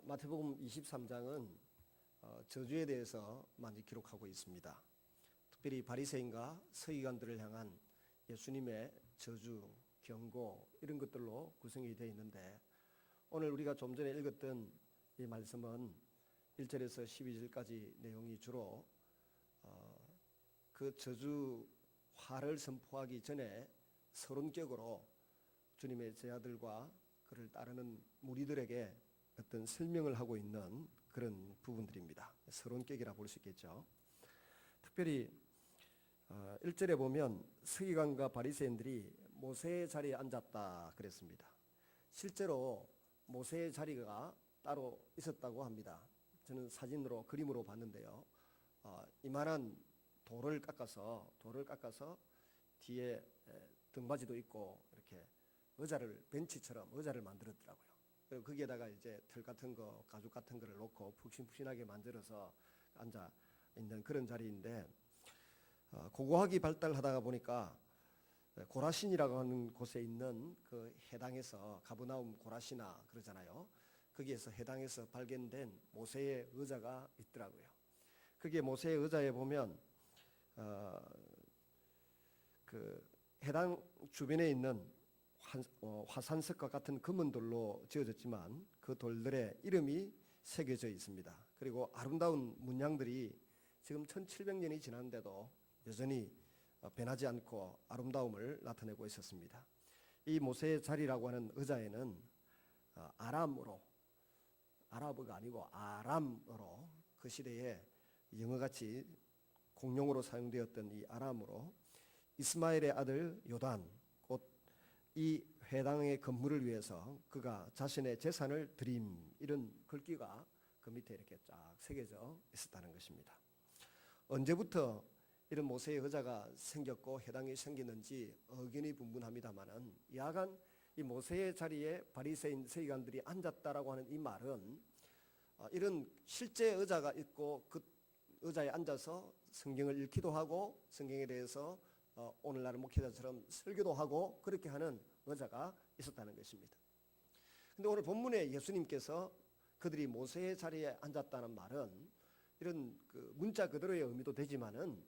마태복음 23장은 저주에 대해서 많이 기록하고 있습니다. 특별히 바리새인과 서기관들을 향한 예수님의 저주, 경고 이런 것들로 구성이 되어 있는데, 오늘 우리가 좀 전에 읽었던 이 말씀은 1절에서 12절까지 내용이 주로 그 저주 화를 선포하기 전에 서론격으로 주님의 제자들과 그를 따르는 무리들에게 어떤 설명을 하고 있는 그런 부분들입니다. 서론격이라 볼 수 있겠죠. 특별히 1절에 보면 서기관과 바리새인들이 모세의 자리에 앉았다 그랬습니다. 실제로 모세의 자리가 따로 있었다고 합니다. 저는 사진으로 그림으로 봤는데요. 이만한 돌을 깎아서 뒤에 등받이도 있고 이렇게 벤치처럼 의자를 만들었더라고요. 그리고 거기에다가 이제 털 같은 거, 가죽 같은 거를 놓고 푹신푹신하게 만들어서 앉아 있는 그런 자리인데, 고고학이 발달하다가 보니까 고라신이라고 하는 곳에 있는 그 해당에서, 가버나움 고라시나 그러잖아요. 거기에서 해당에서 발견된 모세의 의자가 있더라고요. 그게 모세의 의자에 보면 그 해당 주변에 있는 화산석과 같은 금은 돌로 지어졌지만 그 돌들의 이름이 새겨져 있습니다. 그리고 아름다운 문양들이 지금 1700년이 지났는데도 여전히 변하지 않고 아름다움을 나타내고 있었습니다. 이 모세의 자리라고 하는 의자에는 아랍어가 아니고 아람어로, 그 시대에 영어같이 공용어로 사용되었던 이 아람어로 이스마엘의 아들 요단, 곧 이 회당의 건물을 위해서 그가 자신의 재산을 드림, 이런 글귀가 그 밑에 이렇게 쫙 새겨져 있었다는 것입니다. 언제부터 이런 모세의 의자가 생겼고 해당이 생겼는지 의견이 분분합니다만은, 야간 이 모세의 자리에 바리새인 서기관들이 앉았다라고 하는 이 말은 이런 실제 의자가 있고 그 의자에 앉아서 성경을 읽기도 하고 성경에 대해서 오늘날 목회자처럼 설교도 하고 그렇게 하는 의자가 있었다는 것입니다. 그런데 오늘 본문에 예수님께서 그들이 모세의 자리에 앉았다는 말은 이런 그 문자 그대로의 의미도 되지만은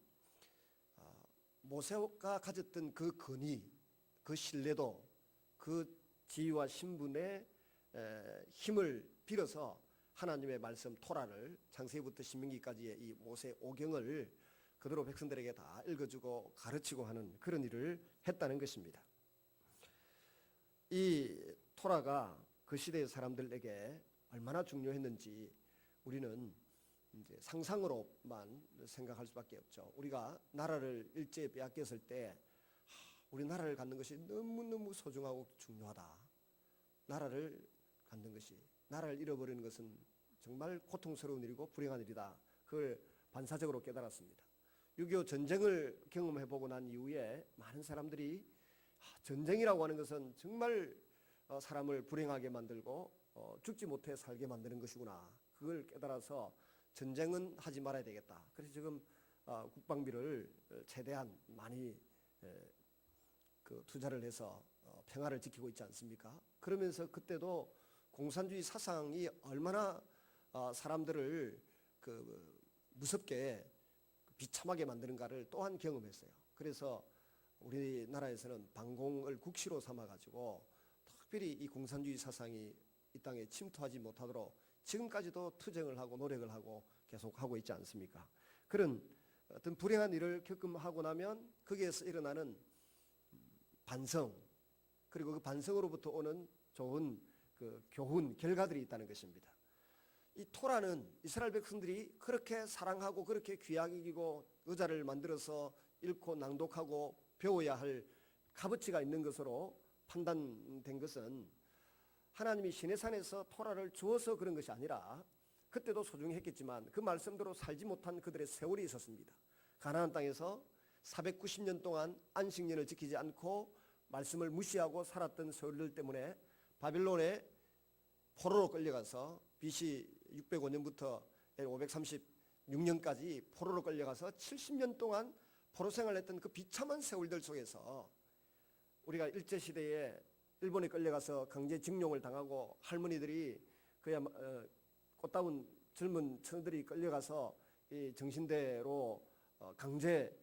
모세가 가졌던 그 권위, 그 신뢰도, 그 지위와 신분의 힘을 빌어서 하나님의 말씀 토라를 창세기부터 신명기까지의 이 모세 오경을 그대로 백성들에게 다 읽어주고 가르치고 하는 그런 일을 했다는 것입니다. 이 토라가 그 시대의 사람들에게 얼마나 중요했는지 우리는 이제 상상으로만 생각할 수밖에 없죠. 우리가 나라를 일제에 빼앗겼을 때 우리 나라를 갖는 것이 너무너무 소중하고 중요하다. 나라를 갖는 것이, 나라를 잃어버리는 것은 정말 고통스러운 일이고 불행한 일이다. 그걸 반사적으로 깨달았습니다. 6.25 전쟁을 경험해보고 난 이후에 많은 사람들이 전쟁이라고 하는 것은 정말 사람을 불행하게 만들고 죽지 못해 살게 만드는 것이구나. 그걸 깨달아서 전쟁은 하지 말아야 되겠다. 그래서 지금 국방비를 최대한 많이 그 투자를 해서 평화를 지키고 있지 않습니까? 그러면서 그때도 공산주의 사상이 얼마나 사람들을 그 무섭게 비참하게 만드는가를 또한 경험했어요. 그래서 우리나라에서는 방공을 국시로 삼아가지고 특별히 이 공산주의 사상이 이 땅에 침투하지 못하도록 지금까지도 투쟁을 하고 노력을 하고 계속 하고 있지 않습니까? 그런 어떤 불행한 일을 겪음하고 나면 거기에서 일어나는 반성, 그리고 그 반성으로부터 오는 좋은 그 교훈, 결과들이 있다는 것입니다. 이 토라는 이스라엘 백성들이 그렇게 사랑하고 그렇게 귀하게 여기고 의자를 만들어서 읽고 낭독하고 배워야 할 값어치가 있는 것으로 판단된 것은 하나님이 시내산에서 토라를 주어서 그런 것이 아니라 그때도 소중했겠지만 그 말씀대로 살지 못한 그들의 세월이 있었습니다. 가나안 땅에서 490년 동안 안식년을 지키지 않고 말씀을 무시하고 살았던 세월들 때문에 바빌론에 포로로 끌려가서 BC 605년부터 536년까지 포로로 끌려가서 70년 동안 포로 생활했던 그 비참한 세월들 속에서 우리가 일제시대에 일본에 끌려가서 강제징용을 당하고 할머니들이 그야 꽃다운 젊은 처녀들이 끌려가서 이 정신대로 강제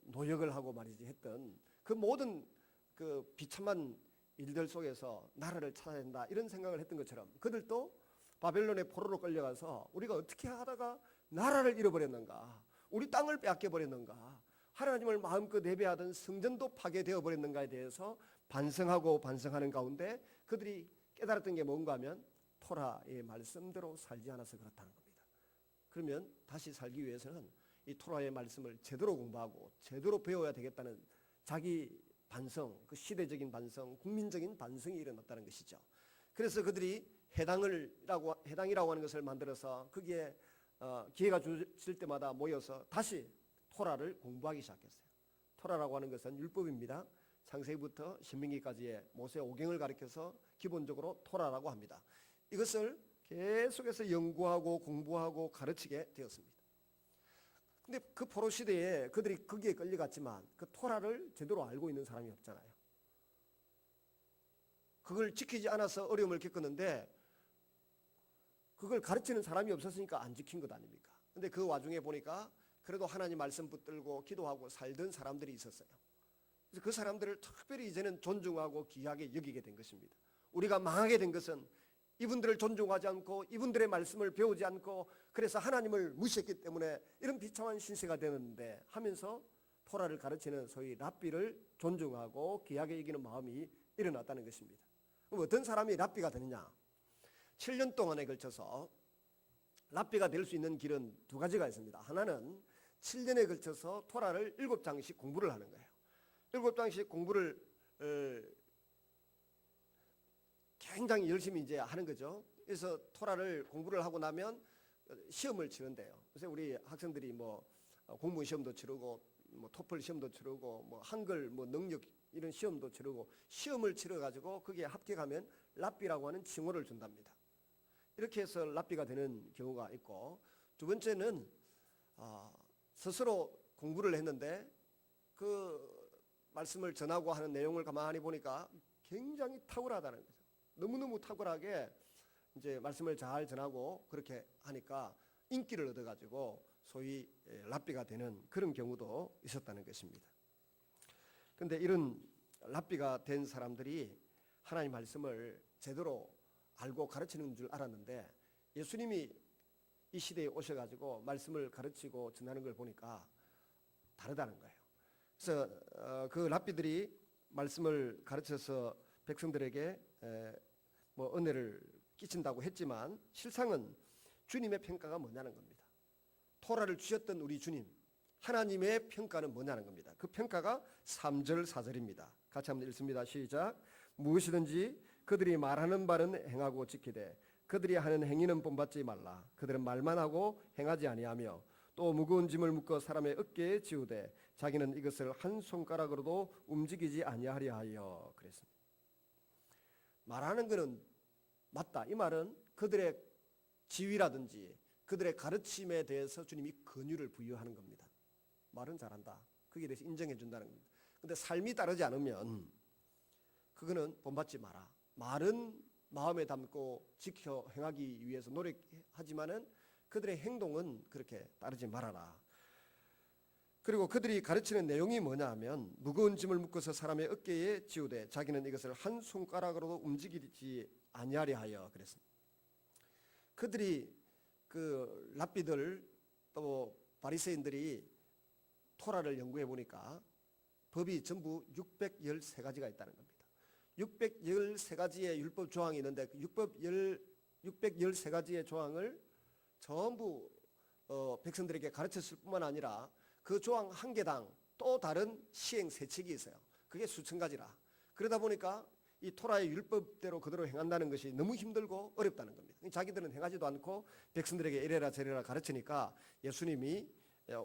노역을 하고 말이지 했던 그 모든 그 비참한 일들 속에서 나라를 찾아야 된다 이런 생각을 했던 것처럼 그들도 바벨론의 포로로 끌려가서 우리가 어떻게 하다가 나라를 잃어버렸는가, 우리 땅을 빼앗겨 버렸는가, 하나님을 마음껏 예배하던 성전도 파괴되어 버렸는가에 대해서 반성하고 반성하는 가운데 그들이 깨달았던 게 뭔가 하면 토라의 말씀대로 살지 않아서 그렇다는 겁니다. 그러면 다시 살기 위해서는 이 토라의 말씀을 제대로 공부하고 제대로 배워야 되겠다는 자기 반성, 그 시대적인 반성, 국민적인 반성이 일어났다는 것이죠. 그래서 그들이 해당이라고 하는 것을 만들어서 거기에 기회가 주실 때마다 모여서 다시 토라를 공부하기 시작했어요. 토라라고 하는 것은 율법입니다. 창세기부터 신명기까지의 모세 오경을 가리켜서 기본적으로 토라라고 합니다. 이것을 계속해서 연구하고 공부하고 가르치게 되었습니다. 근데 그 포로 시대에 그들이 거기에 끌려갔지만 그 토라를 제대로 알고 있는 사람이 없잖아요. 그걸 지키지 않아서 어려움을 겪었는데 그걸 가르치는 사람이 없었으니까 안 지킨 것 아닙니까? 근데 그 와중에 보니까 그래도 하나님 말씀 붙들고 기도하고 살던 사람들이 있었어요. 그래서 그 사람들을 특별히 이제는 존중하고 귀하게 여기게 된 것입니다. 우리가 망하게 된 것은 이분들을 존중하지 않고 이분들의 말씀을 배우지 않고 그래서 하나님을 무시했기 때문에 이런 비참한 신세가 되는데 하면서 토라를 가르치는 소위 랍비를 존중하고 귀하게 여기는 마음이 일어났다는 것입니다. 그럼 어떤 사람이 랍비가 되느냐? 7년 동안에 걸쳐서 랍비가 될 수 있는 길은 두 가지가 있습니다. 하나는 7년에 걸쳐서 토라를 7장씩 공부를 하는 거예요. 7장씩 공부를 굉장히 열심히 이제 하는 거죠. 그래서 토라를 공부를 하고 나면 시험을 치른대요. 그래서 우리 학생들이 뭐 공무원 시험도 치르고 뭐 토플 시험도 치르고 뭐 한글 뭐 능력 이런 시험도 치르고 시험을 치러 가지고 거기에 합격하면 랍비라고 하는 칭호를 준답니다. 이렇게 해서 랍비가 되는 경우가 있고, 두 번째는 스스로 공부를 했는데 그 말씀을 전하고 하는 내용을 가만히 보니까 굉장히 탁월하다는 거죠. 너무너무 탁월하게 이제 말씀을 잘 전하고 그렇게 하니까 인기를 얻어가지고 소위 랍비가 되는 그런 경우도 있었다는 것입니다. 그런데 이런 랍비가 된 사람들이 하나님 말씀을 제대로 알고 가르치는 줄 알았는데 예수님이 이 시대에 오셔가지고 말씀을 가르치고 전하는 걸 보니까 다르다는 거예요. 그래서 그 랍비들이 말씀을 가르쳐서 백성들에게 뭐 은혜를 끼친다고 했지만 실상은 주님의 평가가 뭐냐는 겁니다. 토라를 주셨던 우리 주님 하나님의 평가는 뭐냐는 겁니다. 그 평가가 3절 4절입니다. 같이 한번 읽습니다. 시작. 무엇이든지 그들이 말하는 바는 행하고 지키되 그들이 하는 행위는 본받지 말라. 그들은 말만 하고 행하지 아니하며 또 무거운 짐을 묶어 사람의 어깨에 지우되 자기는 이것을 한 손가락으로도 움직이지 아니하려 하여 그랬습니다. 말하는 것은 맞다. 이 말은 그들의 지위라든지 그들의 가르침에 대해서 주님이 권유를 부여하는 겁니다. 말은 잘한다. 거기에 대해서 인정해 준다는 겁니다. 그런데 삶이 따르지 않으면 그거는 본받지 마라. 말은 마음에 담고 지켜 행하기 위해서 노력하지만은 그들의 행동은 그렇게 따르지 말아라. 그리고 그들이 가르치는 내용이 뭐냐 하면 무거운 짐을 묶어서 사람의 어깨에 지우되 자기는 이것을 한 손가락으로도 움직이지 아니하려 하여 그랬습니다. 그들이 그 랍비들 또 바리새인들이 토라를 연구해 보니까 법이 전부 613가지가 있다는 겁니다. 613가지의 율법 조항이 있는데 그 613가지의 조항을 전부 백성들에게 가르쳤을 뿐만 아니라 그 조항 한 개당 또 다른 시행 세칙이 있어요. 그게 수천 가지라. 그러다 보니까 이 토라의 율법대로 그대로 행한다는 것이 너무 힘들고 어렵다는 겁니다. 자기들은 행하지도 않고 백성들에게 이래라 저래라 가르치니까 예수님이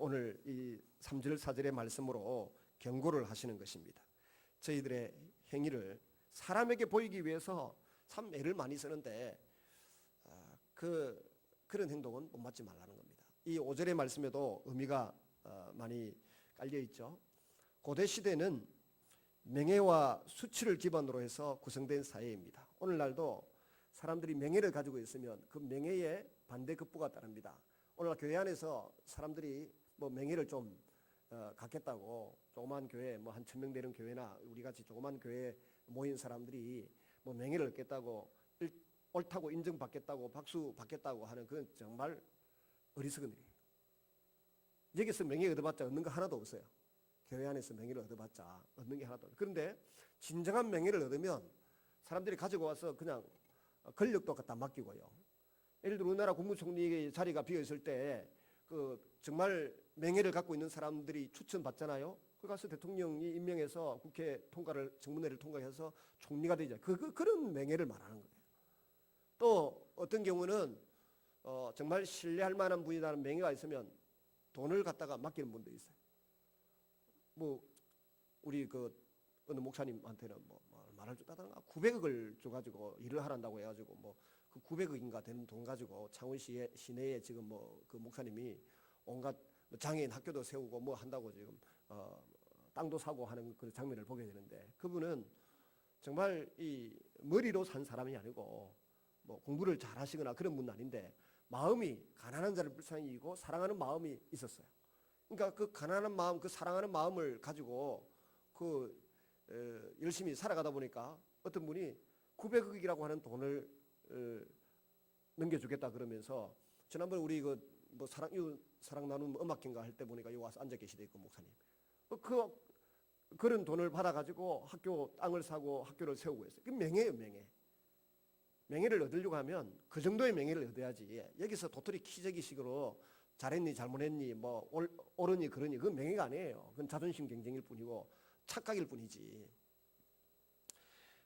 오늘 이 3절 4절의 말씀으로 경고를 하시는 것입니다. 저희들의 행위를 사람에게 보이기 위해서 참 애를 많이 쓰는데 그런 행동은 본받지 말라는 겁니다. 이 5절의 말씀에도 의미가 많이 깔려 있죠. 고대 시대는 명예와 수치를 기반으로 해서 구성된 사회입니다. 오늘날도 사람들이 명예를 가지고 있으면 그 명예에 반대급부가 따릅니다. 오늘날 교회 안에서 사람들이 뭐 명예를 좀 갖겠다고 조그만 교회 뭐 한 1,000명 되는 교회나 우리 같이 조그만 교회에 모인 사람들이 뭐 명예를 얻겠다고 옳다고 인정받겠다고 박수 받겠다고 하는 그건 정말 어리석은 일이에요. 여기서 명예 얻어봤자 얻는 거 하나도 없어요. 교회 안에서 명예를 얻어봤자 얻는 게 하나도 없어요. 그런데 진정한 명예를 얻으면 사람들이 가지고 와서 그냥 권력도 갖다 맡기고요. 예를 들어 우리나라 국무총리의 자리가 비어 있을 때 그 정말 명예를 갖고 있는 사람들이 추천받잖아요. 그 가서 대통령이 임명해서 국회 통과를 정문회를 통과해서 총리가 되죠. 그런 명예를 말하는 거예요. 또 어떤 경우는 정말 신뢰할 만한 분이라는 명예가 있으면 돈을 갖다가 맡기는 분도 있어요. 뭐 우리 그 어느 목사님한테는 뭐 말할 줄 따다가 900억을 줘가지고 일을 하란다고 해가지고 뭐 그 900억인가 되는 돈 가지고 창원 시내에 지금 뭐 그 목사님이 온갖 장애인 학교도 세우고 뭐 한다고 지금 땅도 사고 하는 그 장면을 보게 되는데 그분은 정말 이 머리로 산 사람이 아니고 뭐 공부를 잘 하시거나 그런 분은 아닌데 마음이 가난한 자를 불쌍히 여기고 사랑하는 마음이 있었어요. 그러니까 그 가난한 마음, 그 사랑하는 마음을 가지고 열심히 살아가다 보니까 어떤 분이 900억이라고 하는 돈을 넘겨주겠다 그러면서 지난번에 우리 뭐 사랑 나누는 음악회인가 할 때 보니까 여기 와서 앉아 계시대 그 목사님. 그런 돈을 받아가지고 학교 땅을 사고 학교를 세우고 했어요. 그 명예예요, 명예. 명예를 얻으려고 하면 그 정도의 명예를 얻어야지. 여기서 도토리 키재기식으로 잘했니 잘못했니 뭐 옳으니 그러니 그건 명예가 아니에요. 그건 자존심 경쟁일 뿐이고 착각일 뿐이지.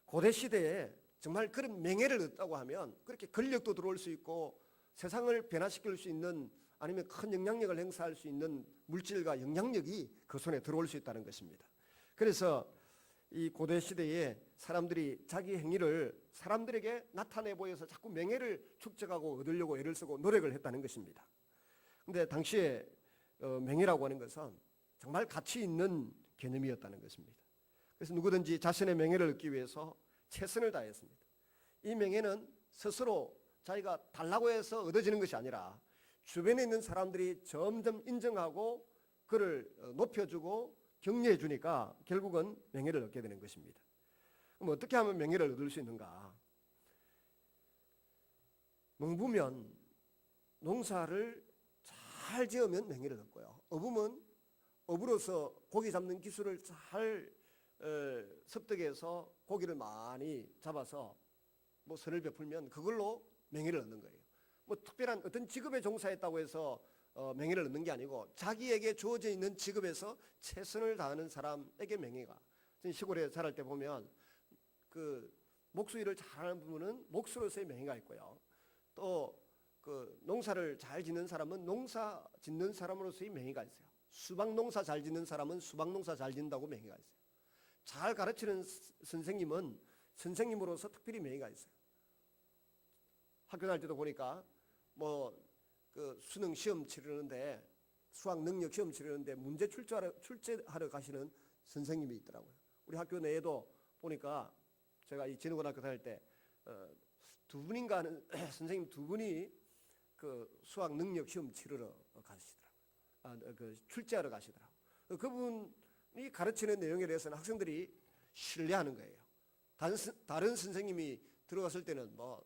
고대 시대에 정말 그런 명예를 얻었다고 하면 그렇게 권력도 들어올 수 있고 세상을 변화시킬 수 있는 아니면 큰 영향력을 행사할 수 있는 물질과 영향력이 그 손에 들어올 수 있다는 것입니다. 그래서 이 고대 시대에 사람들이 자기 행위를 사람들에게 나타내 보여서 자꾸 명예를 축적하고 얻으려고 애를 쓰고 노력을 했다는 것입니다. 그런데 당시에 명예라고 하는 것은 정말 가치 있는 개념이었다는 것입니다. 그래서 누구든지 자신의 명예를 얻기 위해서 최선을 다했습니다. 이 명예는 스스로 자기가 달라고 해서 얻어지는 것이 아니라 주변에 있는 사람들이 점점 인정하고 그를 높여주고 격려해 주니까 결국은 명예를 얻게 되는 것입니다. 그럼 어떻게 하면 명예를 얻을 수 있는가? 농부면 농사를 잘 지으면 명예를 얻고요. 어부면 어부로서 고기 잡는 기술을 잘 습득해서 고기를 많이 잡아서 뭐 선을 베풀면 그걸로 명예를 얻는 거예요. 뭐 특별한 어떤 직업에 종사했다고 해서 명예를 얻는 게 아니고 자기에게 주어져 있는 직업에서 최선을 다하는 사람에게 명예가. 시골에 자랄 때 보면 그 목수일을 잘하는 부분은 목수로서의 명예가 있고요. 또 그 농사를 잘 짓는 사람은 농사 짓는 사람으로서의 명예가 있어요. 수박 농사 잘 짓는 사람은 수박 농사 잘 짓는다고 명예가 있어요. 잘 가르치는 선생님은 선생님으로서 특별히 명예가 있어요. 학교 다닐 때도 보니까 뭐 그 수능 시험 치르는데 수학 능력 시험 치르는데 문제 출제하러 가시는 선생님이 있더라고요. 우리 학교 내에도 보니까 제가 이 진흥고등학교 다닐 때 두 분인가 하는 선생님 두 분이 그 수학 능력 시험 치르러 가시더라고요. 그 출제하러 가시더라고요. 그분이 가르치는 내용에 대해서는 학생들이 신뢰하는 거예요. 다른 선생님이 들어갔을 때는 뭐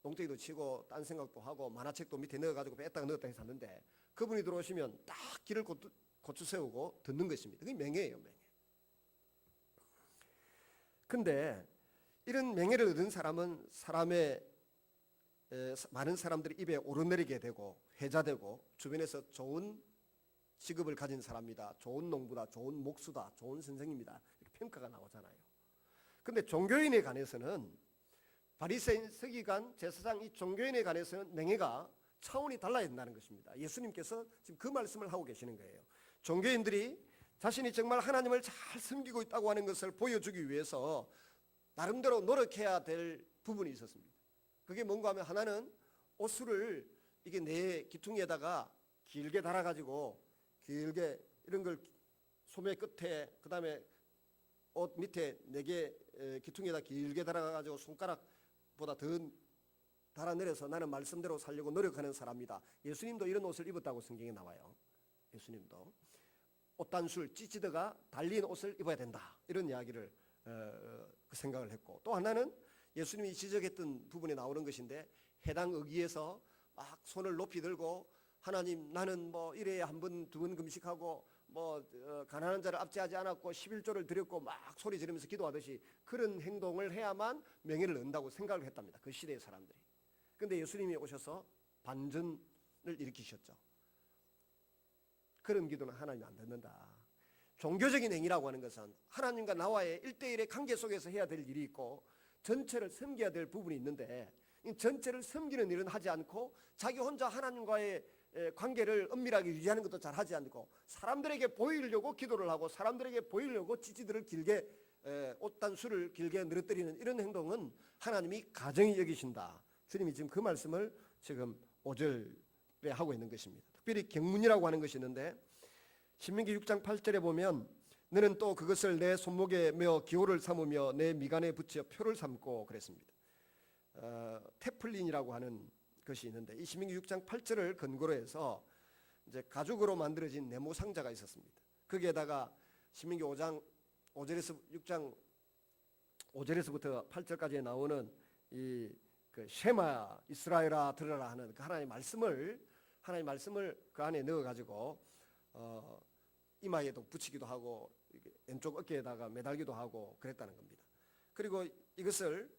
농땡이도 치고 딴 생각도 하고 만화책도 밑에 넣어가지고 뺐다가 넣었다 해서 하는데 그분이 들어오시면 딱 길을 고추 세우고 듣는 것입니다. 그게 명예예요, 명예. 근데 이런 명예를 얻은 사람은 많은 사람들이 입에 오르내리게 되고 회자되고 주변에서 좋은 직업을 가진 사람이다, 좋은 농부다, 좋은 목수다, 좋은 선생님이다 이렇게 평가가 나오잖아요. 근데 종교인에 관해서는 바리새인, 서기관, 제사장 이 종교인에 관해서는 명예가 차원이 달라야 된다는 것입니다. 예수님께서 지금 그 말씀을 하고 계시는 거예요. 종교인들이 자신이 정말 하나님을 잘 섬기고 있다고 하는 것을 보여주기 위해서 나름대로 노력해야 될 부분이 있었습니다. 그게 뭔가 하면 하나는 옷을 이게 내 기퉁이에다가 길게 달아가지고 길게 이런 걸 소매 끝에 그다음에 옷 밑에 4개 기퉁이에다 길게 달아가지고 손가락보다 더 달아내려서 나는 말씀대로 살려고 노력하는 사람이다. 예수님도 이런 옷을 입었다고 성경에 나와요. 예수님도 옷단술 찢지드가 달린 옷을 입어야 된다, 이런 이야기를 생각을 했고, 또 하나는 예수님이 지적했던 부분에 나오는 것인데, 해당 의기에서 막 손을 높이 들고 하나님 나는 뭐 이래야 한 번 두 번 금식하고 뭐 가난한 자를 압제하지 않았고 11조를 드렸고 막 소리 지르면서 기도하듯이 그런 행동을 해야만 명예를 얻는다고 생각을 했답니다, 그 시대의 사람들이. 그런데 예수님이 오셔서 반전을 일으키셨죠. 그런 기도는 하나님 안 듣는다. 종교적인 행위라고 하는 것은 하나님과 나와의 1대1의 관계 속에서 해야 될 일이 있고 전체를 섬겨야 될 부분이 있는데, 이 전체를 섬기는 일은 하지 않고 자기 혼자 하나님과의 관계를 은밀하게 유지하는 것도 잘 하지 않고 사람들에게 보이려고 기도를 하고 사람들에게 보이려고 찌찌들을 길게 옷단수를 길게 늘어뜨리는 이런 행동은 하나님이 가증히 여기신다. 주님이 지금 그 말씀을 지금 5절에 하고 있는 것입니다. 특별히 경문이라고 하는 것이 있는데, 신명기 6장 8절에 보면 너는 또 그것을 내 손목에 메어 기호를 삼으며 내 미간에 붙여 표를 삼고 그랬습니다. 테플린이라고 하는 것이 있는데, 이 신명기 6장 8절을 근거로 해서 이제 가죽으로 만들어진 네모 상자가 있었습니다. 거기에다가 신명기 5장 6장 5절에서부터 8절까지 나오는 이 그 쉐마 이스라엘아 들으라 하는 그 하나님의 말씀을 그 안에 넣어 가지고 이마에도 붙이기도 하고 왼쪽 어깨에다가 매달기도 하고 그랬다는 겁니다. 그리고 이것을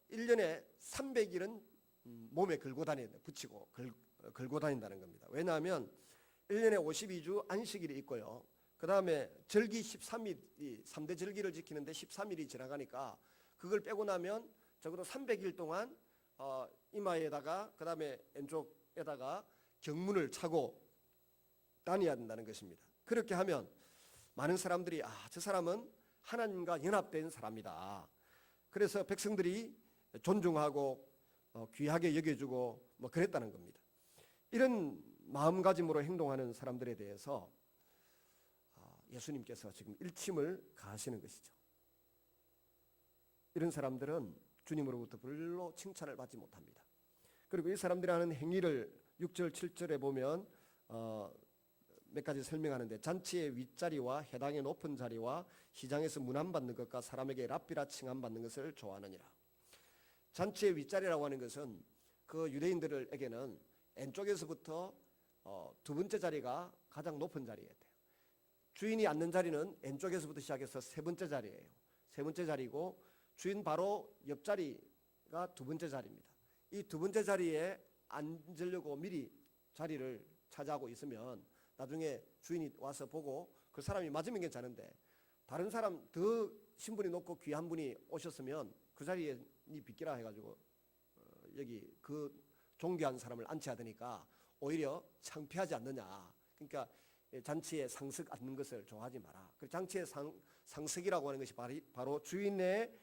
1년에 300일은 몸에 걸고 붙이고 걸고 다닌다는 겁니다. 왜냐하면 1년에 52주 안식일이 있고요. 그 다음에 절기 13일이 3대 절기를 지키는데 13일이 지나가니까 그걸 빼고 나면 적어도 300일 동안 이마에다가 그 다음에 왼쪽에다가 경문을 차고 다녀야 된다는 것입니다. 그렇게 하면 많은 사람들이 저 사람은 하나님과 연합된 사람이다. 그래서 백성들이 존중하고 귀하게 여겨주고 뭐 그랬다는 겁니다. 이런 마음가짐으로 행동하는 사람들에 대해서 예수님께서 지금 일침을 가하시는 것이죠. 이런 사람들은 주님으로부터 별로 칭찬을 받지 못합니다. 그리고 이 사람들이 하는 행위를 6절 7절에 보면 몇 가지 설명하는데, 잔치의 윗자리와 해당의 높은 자리와 시장에서 문안받는 것과 사람에게 랍비라 칭함받는 것을 좋아하느니라. 잔치의 윗자리라고 하는 것은 그 유대인들에게는 왼쪽에서부터 두 번째 자리가 가장 높은 자리였대요. 주인이 앉는 자리는 왼쪽에서부터 시작해서 세 번째 자리예요. 세 번째 자리고 주인 바로 옆자리가 두 번째 자리입니다. 이 두 번째 자리에 앉으려고 미리 자리를 차지하고 있으면 나중에 주인이 와서 보고 그 사람이 맞으면 괜찮은데, 다른 사람 더 신분이 높고 귀한 분이 오셨으면 그 자리에 니 비키라 해가지고 여기 그 존귀한 사람을 앉혀야 되니까 오히려 창피하지 않느냐. 그러니까 잔치에 상석 앉는 것을 좋아하지 마라. 그 잔치의 상석이라고 하는 것이 바로 주인의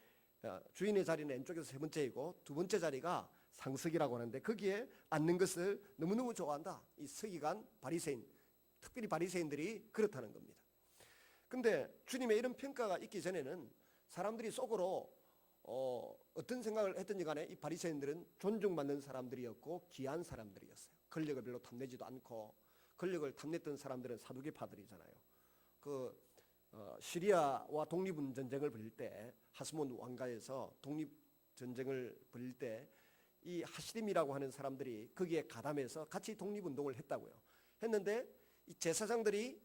자리는 왼쪽에서 세 번째이고 두 번째 자리가 상석이라고 하는데, 거기에 앉는 것을 너무너무 좋아한다. 이 서기관 바리새인, 특별히 바리새인들이 그렇다는 겁니다. 근데 주님의 이런 평가가 있기 전에는 사람들이 속으로 어떤 생각을 했든지 간에 이 바리새인들은 존중받는 사람들이었고 귀한 사람들이었어요. 권력을 별로 탐내지도 않고, 권력을 탐냈던 사람들은 사두개파들이잖아요. 시리아와 독립전쟁을 벌일 때, 하스몬 왕가에서 독립전쟁을 벌일 때 이 하시림이라고 하는 사람들이 거기에 가담해서 같이 독립운동을 했다고요. 했는데 이 제사장들이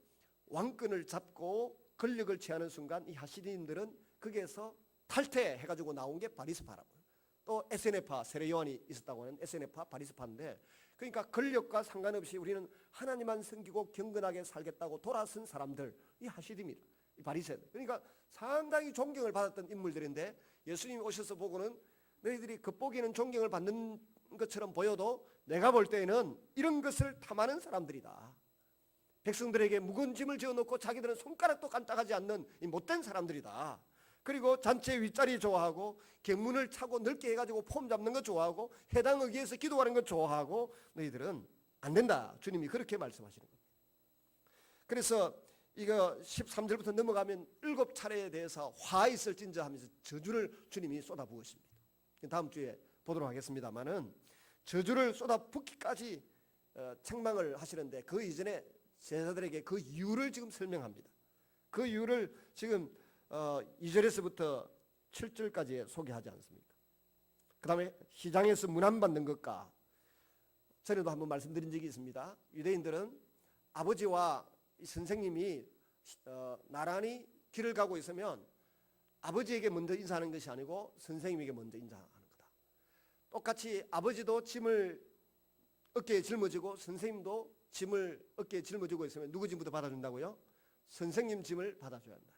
왕권을 잡고 권력을 취하는 순간 이 하시림들은 거기에서 탈퇴해가지고 나온 게 바리새파라고요. 또 에세네파, 세례 요한이 있었다고 하는 에세네파, 바리새파인데, 그러니까 권력과 상관없이 우리는 하나님만 섬기고 경건하게 살겠다고 돌아선 사람들, 이 하시림이라, 이 바리새들. 그러니까 상당히 존경을 받았던 인물들인데, 예수님이 오셔서 보고는 너희들이 겉보기에는 존경을 받는 것처럼 보여도 내가 볼 때에는 이런 것을 탐하는 사람들이다. 백성들에게 무거운 짐을 지어놓고 자기들은 손가락도 깐짝하지 않는 이 못된 사람들이다. 그리고 잔치의 윗자리 좋아하고 경문을 차고 넓게 해가지고 폼 잡는 거 좋아하고 해당 의기에서 기도하는 거 좋아하고 너희들은 안 된다. 주님이 그렇게 말씀하시는 겁니다. 그래서 이거 13절부터 넘어가면 7차례에 대해서 화 있을진저 하면서 저주를 주님이 쏟아부으십니다. 다음 주에 보도록 하겠습니다만은 저주를 쏟아붓기까지 책망을 하시는데 그 이전에 제자들에게 그 이유를 지금 설명합니다. 그 이유를 지금 2절에서부터 7절까지 소개하지 않습니까? 그 다음에 시장에서 문안받는 것과 전에도 한번 말씀드린 적이 있습니다. 유대인들은 아버지와 선생님이 나란히 길을 가고 있으면 아버지에게 먼저 인사하는 것이 아니고 선생님에게 먼저 인사하는 거다. 똑같이 아버지도 짐을 어깨에 짊어지고 선생님도 짐을 어깨에 짊어지고 있으면 누구 짐부터 받아준다고요? 선생님 짐을 받아줘야 한다.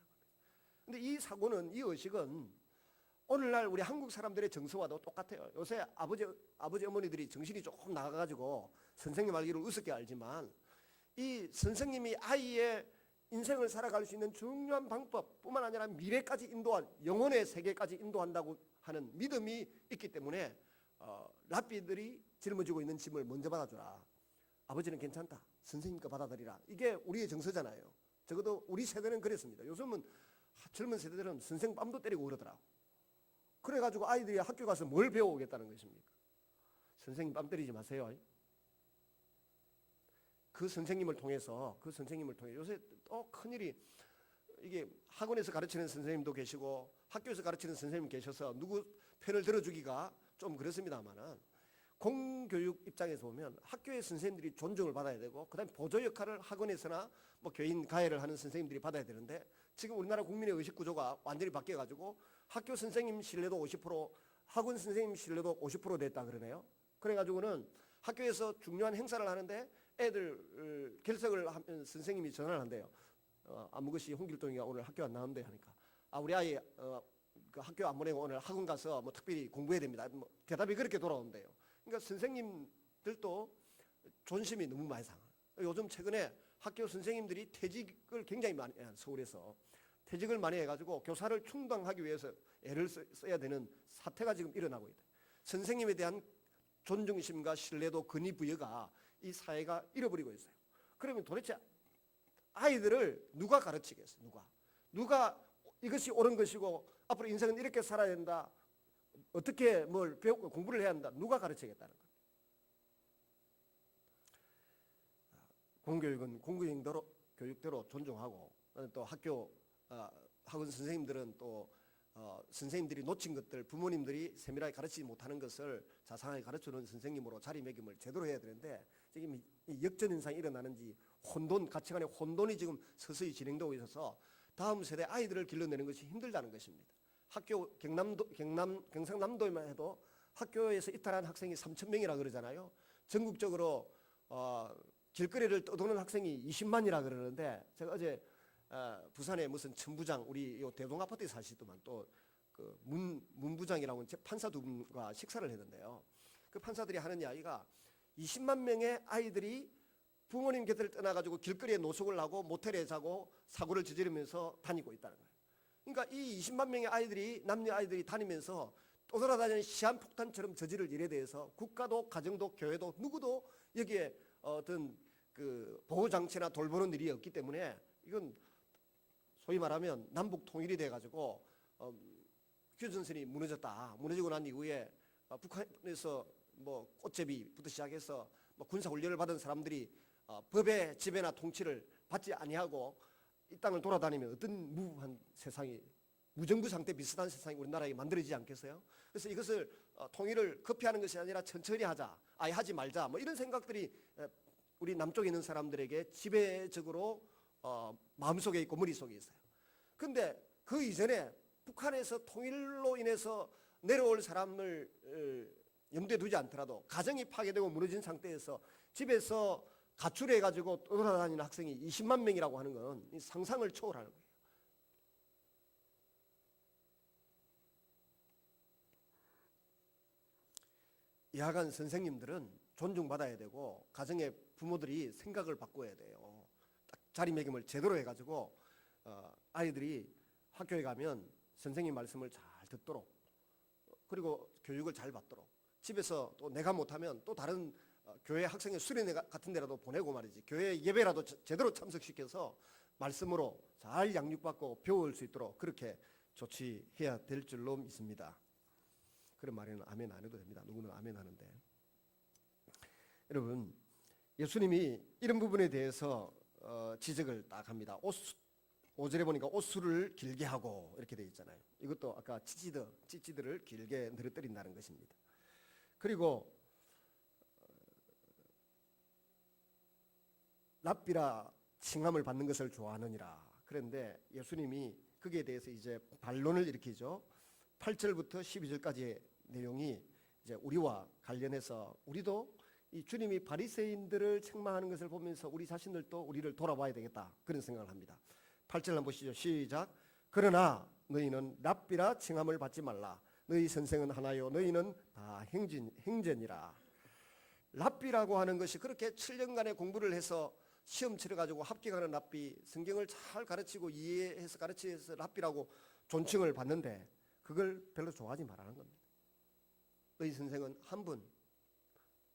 근데 이 사고는, 이 의식은 오늘날 우리 한국 사람들의 정서와도 똑같아요. 요새 아버지 어머니들이 정신이 조금 나가가지고 선생님 알기를 우습게 알지만 이 선생님이 아이의 인생을 살아갈 수 있는 중요한 방법뿐만 아니라 미래까지 인도한, 영혼의 세계까지 인도한다고 하는 믿음이 있기 때문에 랍비들이 짊어지고 있는 짐을 먼저 받아줘라. 아버지는 괜찮다, 선생님 거 받아들이라. 이게 우리의 정서잖아요. 적어도 우리 세대는 그랬습니다. 요즘은 젊은 세대들은 선생 뺨도 때리고 그러더라고. 그래가지고 아이들이 학교 가서 뭘 배워오겠다는 것입니까? 선생님 뺨 때리지 마세요. 그 선생님을 통해서 요새 또 큰일이, 이게 학원에서 가르치는 선생님도 계시고 학교에서 가르치는 선생님 계셔서 누구 편을 들어주기가 좀 그렇습니다만은, 공교육 입장에서 보면 학교의 선생님들이 존중을 받아야 되고 그다음에 보조 역할을 학원에서나 뭐 교인 가해를 하는 선생님들이 받아야 되는데, 지금 우리나라 국민의 의식 구조가 완전히 바뀌어가지고 학교 선생님 신뢰도 50%, 학원 선생님 신뢰도 50% 됐다 그러네요. 그래가지고는 학교에서 중요한 행사를 하는데 애들 결석을 하면 선생님이 전화를 한대요. 아무것이 홍길동이가 오늘 학교 안 나온대 하니까, 우리 아이 그 학교 안 보내고 오늘 학원 가서 뭐 특별히 공부해야 됩니다. 뭐 대답이 그렇게 돌아온대요. 그러니까 선생님들도 존심이 너무 많이 상해요. 요즘 최근에 학교 선생님들이 퇴직을 굉장히 많이 해요. 서울에서 퇴직을 많이 해가지고 교사를 충당하기 위해서 애를 써야 되는 사태가 지금 일어나고 있다. 선생님에 대한 존중심과 신뢰도, 근위 부여가 이 사회가 잃어버리고 있어요. 그러면 도대체 아이들을 누가 가르치겠어요? 누가 이것이 옳은 것이고 앞으로 인생은 이렇게 살아야 된다, 어떻게 뭘 배우고 공부를 해야 한다, 누가 가르치겠다는 거예요? 공교육은 공교육대로 존중하고, 또 학원 선생님들은 또 선생님들이 놓친 것들, 부모님들이 세밀하게 가르치지 못하는 것을 자상하게 가르쳐주는 선생님으로 자리매김을 제대로 해야 되는데, 지금 이 역전 현상이 일어나는지 가치관의 혼돈이 지금 서서히 진행되고 있어서 다음 세대 아이들을 길러내는 것이 힘들다는 것입니다. 학교 경상남도에만 해도 학교에서 이탈한 학생이 3,000명이라 그러잖아요. 전국적으로 길거리를 떠도는 학생이 20만이라 그러는데, 제가 어제 부산의 무슨 천부장, 우리 요 대동 아파트에 사시더만 또 그 문부장이라고 판사 두 분과 식사를 했는데요. 그 판사들이 하는 이야기가 20만 명의 아이들이 부모님 곁을 떠나가지고 길거리에 노숙을 하고 모텔에 자고 사고를 저지르면서 다니고 있다는 거예요. 그러니까 이 20만 명의 아이들이, 남녀 아이들이 다니면서 떠돌아다니는 시한폭탄처럼 저지를 일에 대해서 국가도 가정도 교회도 누구도 여기에 어떤 그 보호장치나 돌보는 일이 없기 때문에, 이건 소위 말하면 남북 통일이 돼가지고 휴전선이 무너지고 난 이후에 북한에서 뭐 꽃제비부터 시작해서 뭐 군사훈련을 받은 사람들이 법의 지배나 통치를 받지 아니하고 이 땅을 돌아다니면 어떤 무한 세상이, 무정부 상태 비슷한 세상이 우리나라에 만들어지지 않겠어요? 그래서 이것을 통일을 급히하는 것이 아니라 천천히 하자, 아예 하지 말자, 뭐 이런 생각들이 우리 남쪽에 있는 사람들에게 지배적으로 마음속에 있고 머릿속에 있어요. 근데 그 이전에 북한에서 통일로 인해서 내려올 사람을 염두에 두지 않더라도 가정이 파괴되고 무너진 상태에서 집에서 가출해가지고 돌아다니는 학생이 20만 명이라고 하는 건 상상을 초월하는 거예요. 이하간 선생님들은 존중받아야 되고 가정의 부모들이 생각을 바꿔야 돼요. 딱 자리매김을 제대로 해가지고 아이들이 학교에 가면 선생님 말씀을 잘 듣도록, 그리고 교육을 잘 받도록, 집에서 또 내가 못하면 또 다른 교회 학생의 수련회 같은 데라도 보내고 말이지, 교회 예배라도 제대로 참석시켜서 말씀으로 잘 양육받고 배울 수 있도록 그렇게 조치해야 될 줄로 믿습니다. 그런 말에는 아멘 안 해도 됩니다. 누구는 아멘 하는데. 여러분, 예수님이 이런 부분에 대해서 지적을 딱 합니다. 5절에 보니까 옷수를 길게 하고 이렇게 되어 있잖아요. 이것도 아까 찌찌들을 길게 늘어뜨린다는 것입니다. 그리고 랍비라 칭함을 받는 것을 좋아하느니라. 그런데 예수님이 거기에 대해서 이제 반론을 일으키죠. 8절부터 12절까지의 내용이 이제 우리와 관련해서 우리도 이 주님이 바리새인들을 책망하는 것을 보면서 우리 자신들도 우리를 돌아봐야 되겠다, 그런 생각을 합니다. 8절 한번 보시죠. 시작. 그러나 너희는 랍비라 칭함을 받지 말라. 너희 선생은 하나요 너희는 다 행전이라. 랍비라고 하는 것이 그렇게 7년간의 공부를 해서 시험 치러가지고 합격하는 랍비, 성경을 잘 가르치고 이해해서 가르치면서 랍비라고 존칭을 받는데 그걸 별로 좋아하지 말라는 겁니다. 너희 선생은 한 분,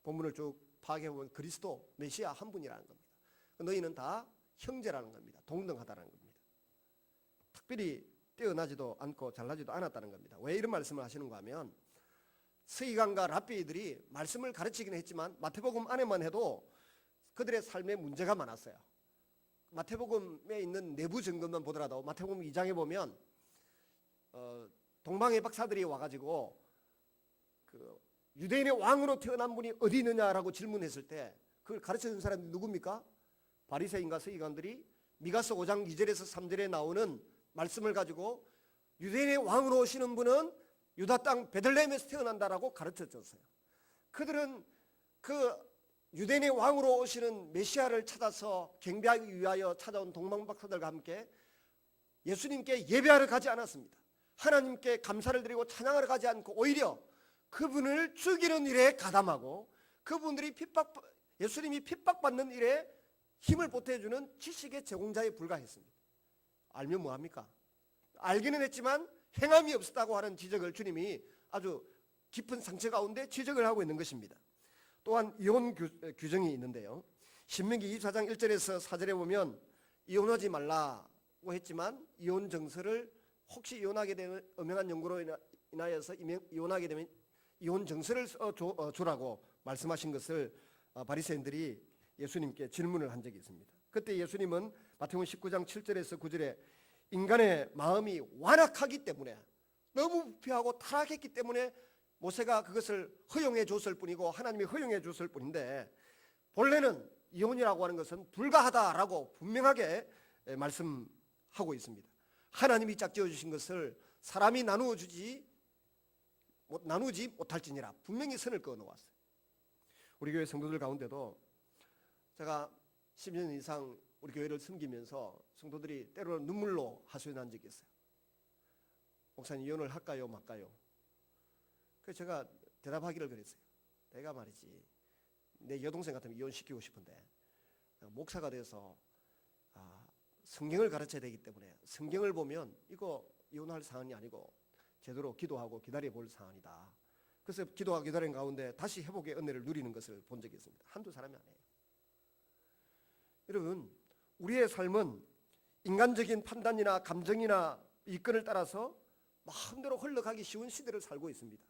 본문을 쭉 파악해보면 그리스도 메시아 한 분이라는 겁니다. 너희는 다 형제라는 겁니다. 동등하다는 겁니다. 특별히 뛰어나지도 않고 잘나지도 않았다는 겁니다. 왜 이런 말씀을 하시는가 하면 서기관과 랍비들이 말씀을 가르치긴 했지만 마태복음 안에만 해도 그들의 삶에 문제가 많았어요. 마태복음에 있는 내부 증거만 보더라도 마태복음 2장에 보면 동방의 박사들이 와가지고 그 유대인의 왕으로 태어난 분이 어디 있느냐라고 질문했을 때 그걸 가르쳐준 사람이 누굽니까? 바리새인과 서기관들이 미가서 5장 2절에서 3절에 나오는 말씀을 가지고 유대인의 왕으로 오시는 분은 유다 땅 베들레헴에서 태어난다라고 가르쳐줬어요. 그들은 그 유대인의 왕으로 오시는 메시아를 찾아서 경배하기 위하여 찾아온 동방박사들과 함께 예수님께 예배하러 가지 않았습니다. 하나님께 감사를 드리고 찬양하러 가지 않고 오히려 그분을 죽이는 일에 가담하고 그분들이 예수님이 핍박받는 일에 힘을 보태주는 지식의 제공자에 불과했습니다. 알면 뭐합니까? 알기는 했지만 행함이 없었다고 하는 지적을 주님이 아주 깊은 상처 가운데 지적을 하고 있는 것입니다. 또한 이혼 규정이 있는데요. 신명기 24장 1절에서 4절에 보면 이혼하지 말라고 했지만 이혼 정서를 혹시 이혼하게 되면 엄연한 연고로 인하여서 이혼하게 되면 이혼 정서를 주라고 말씀하신 것을 바리새인들이 예수님께 질문을 한 적이 있습니다. 그때 예수님은 마태복음 19장 7절에서 9절에 인간의 마음이 완악하기 때문에 너무 부패하고 타락했기 때문에 모세가 그것을 허용해 줬을 뿐이고 하나님이 허용해 줬을 뿐인데 본래는 이혼이라고 하는 것은 불가하다라고 분명하게 말씀하고 있습니다. 하나님이 짝지어 주신 것을 사람이 나누지 못할지니라 분명히 선을 그어 놓았어요. 우리 교회 성도들 가운데도 제가 10년 이상 우리 교회를 섬기면서 성도들이 때로는 눈물로 하소연한 적이 있어요. 목사님 이혼을 할까요 말까요? 그래서 제가 대답하기를 그랬어요. 내가 말이지 내 여동생 같으면 이혼시키고 싶은데 목사가 돼서 성경을 가르쳐야 되기 때문에 성경을 보면 이거 이혼할 사안이 아니고 제대로 기도하고 기다려볼 사안이다. 그래서 기도하고 기다리는 가운데 다시 회복의 은혜를 누리는 것을 본 적이 있습니다. 한두 사람이 아니에요. 여러분, 우리의 삶은 인간적인 판단이나 감정이나 이권을 따라서 마음대로 흘러가기 쉬운 시대를 살고 있습니다.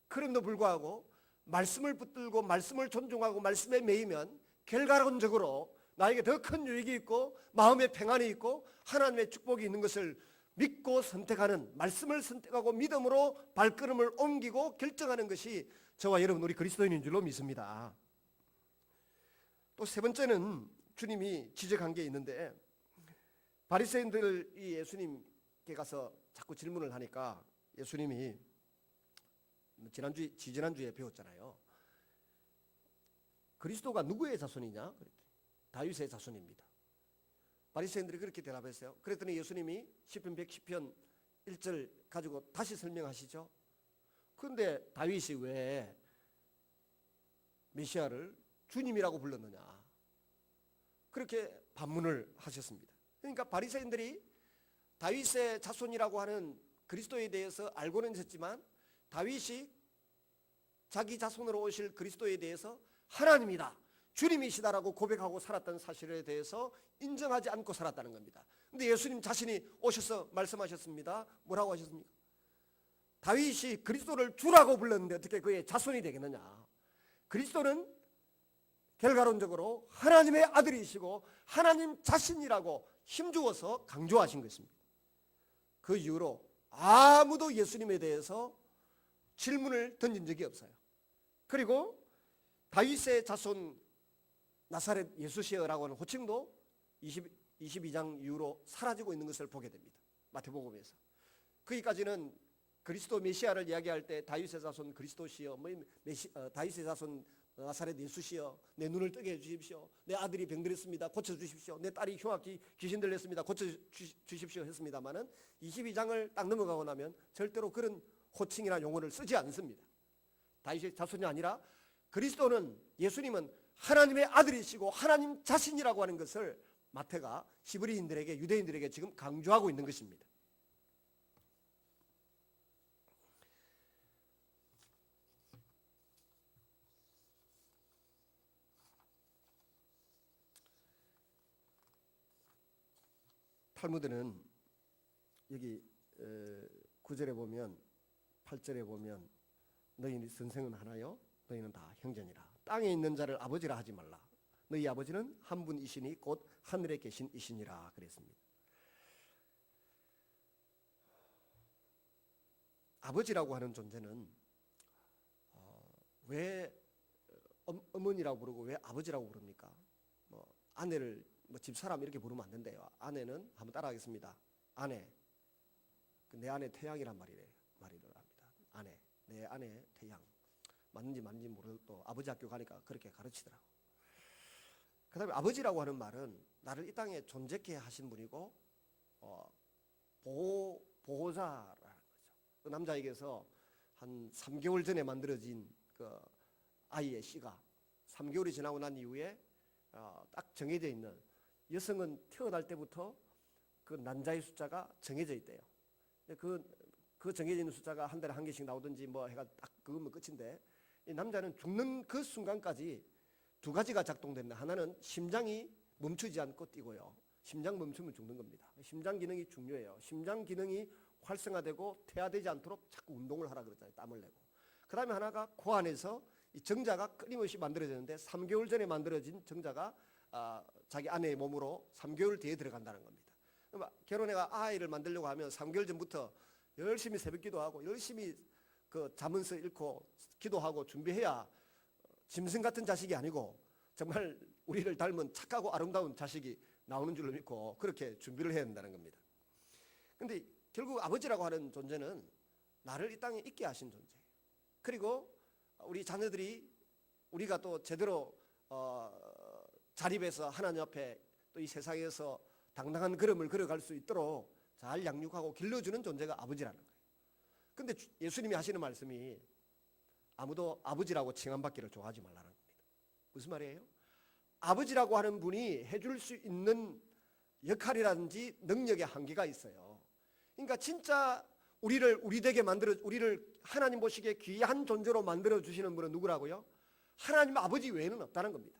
그럼에도 불구하고 말씀을 붙들고 말씀을 존중하고 말씀에 매이면 결과론적으로 나에게 더 큰 유익이 있고 마음의 평안이 있고 하나님의 축복이 있는 것을 믿고 선택하는, 말씀을 선택하고 믿음으로 발걸음을 옮기고 결정하는 것이 저와 여러분 우리 그리스도인인 줄로 믿습니다. 또 세 번째는 주님이 지적한 게 있는데 바리새인들이 예수님께 가서 자꾸 질문을 하니까 예수님이 지지난주에 배웠잖아요. 그리스도가 누구의 자손이냐? 다윗의 자손입니다. 바리새인들이 그렇게 대답했어요. 그랬더니 예수님이 시편 110편 1절 가지고 다시 설명하시죠. 그런데 다윗이 왜 메시아를 주님이라고 불렀느냐? 그렇게 반문을 하셨습니다. 그러니까 바리새인들이 다윗의 자손이라고 하는 그리스도에 대해서 알고는 있었지만 다윗이 자기 자손으로 오실 그리스도에 대해서 하나님이다, 주님이시다라고 고백하고 살았던 사실에 대해서 인정하지 않고 살았다는 겁니다. 그런데 예수님 자신이 오셔서 말씀하셨습니다. 뭐라고 하셨습니까? 다윗이 그리스도를 주라고 불렀는데 어떻게 그의 자손이 되겠느냐? 그리스도는 결과론적으로 하나님의 아들이시고 하나님 자신이라고 힘주어서 강조하신 것입니다. 그 이후로 아무도 예수님에 대해서 질문을 던진 적이 없어요. 그리고 다윗의 자손 나사렛 예수시여라고 하는 호칭도 22장 이후로 사라지고 있는 것을 보게 됩니다. 마태복음에서. 거기까지는 그리스도 메시아를 이야기할 때 다윗의 자손 그리스도시여, 다윗의 자손 나사렛 예수시여, 내 눈을 뜨게 해주십시오. 내 아들이 병들었습니다. 고쳐주십시오. 내 딸이 흉악히 귀신 들렸습니다. 고쳐주십시오 했습니다마는 22장을 딱 넘어가고 나면 절대로 그런 호칭이나 용어를 쓰지 않습니다. 다윗의 자손이 아니라 그리스도는, 예수님은 하나님의 아들이시고 하나님 자신이라고 하는 것을 마태가 히브리인들에게, 유대인들에게 지금 강조하고 있는 것입니다. 탈무드는 여기 9절에 보면, 8절에 보면 너희 선생은 하나요? 너희는 다 형제니라. 땅에 있는 자를 아버지라 하지 말라. 너희 아버지는 한 분이시니 곧 하늘에 계신 이시니라 그랬습니다. 아버지라고 하는 존재는 왜 어머니라고 부르고 왜 아버지라고 부릅니까? 아내를 집사람 이렇게 부르면 안 된대요. 아내는 한번 따라하겠습니다. 아내, 내 아내 태양이란 말이를 합니다. 아내, 내 아내 태양. 맞는지 모르고 또 아버지 학교 가니까 그렇게 가르치더라고. 그 다음에 아버지라고 하는 말은 나를 이 땅에 존재케 하신 분이고 보호자라는 거죠. 그 남자에게서 한 3개월 전에 만들어진 그 아이의 씨가 3개월이 지나고 난 이후에 딱 정해져 있는, 여성은 태어날 때부터 그 난자의 숫자가 정해져 있대요. 그 정해져 있는 숫자가 한 달에 한 개씩 나오든지 해가 딱 그거면 끝인데, 이 남자는 죽는 그 순간까지 두 가지가 작동된다. 하나는 심장이 멈추지 않고 뛰고요. 심장 멈추면 죽는 겁니다. 심장 기능이 중요해요. 심장 기능이 활성화되고 퇴화되지 않도록 자꾸 운동을 하라 그러잖아요. 땀을 내고. 그 다음에 하나가 코 안에서 이 정자가 끊임없이 만들어지는데 3개월 전에 만들어진 정자가 자기 아내의 몸으로 3개월 뒤에 들어간다는 겁니다. 결혼해가 아이를 만들려고 하면 3개월 전부터 열심히 새벽 기도하고 열심히 그 잠언서 읽고 기도하고 준비해야 짐승 같은 자식이 아니고 정말 우리를 닮은 착하고 아름다운 자식이 나오는 줄로 믿고 그렇게 준비를 해야 된다는 겁니다. 그런데 결국 아버지라고 하는 존재는 나를 이 땅에 있게 하신 존재예요. 그리고 우리 자녀들이, 우리가 또 제대로 자립해서 하나님 앞에 또 이 세상에서 당당한 걸음을 걸어갈 수 있도록 잘 양육하고 길러주는 존재가 아버지라는 거예요. 그런데 예수님이 하시는 말씀이 아무도 아버지라고 칭함받기를 좋아하지 말라는 겁니다. 무슨 말이에요? 아버지라고 하는 분이 해줄 수 있는 역할이라든지 능력의 한계가 있어요. 그러니까 진짜 우리를 하나님 보시기에 귀한 존재로 만들어 주시는 분은 누구라고요? 하나님 아버지 외에는 없다는 겁니다.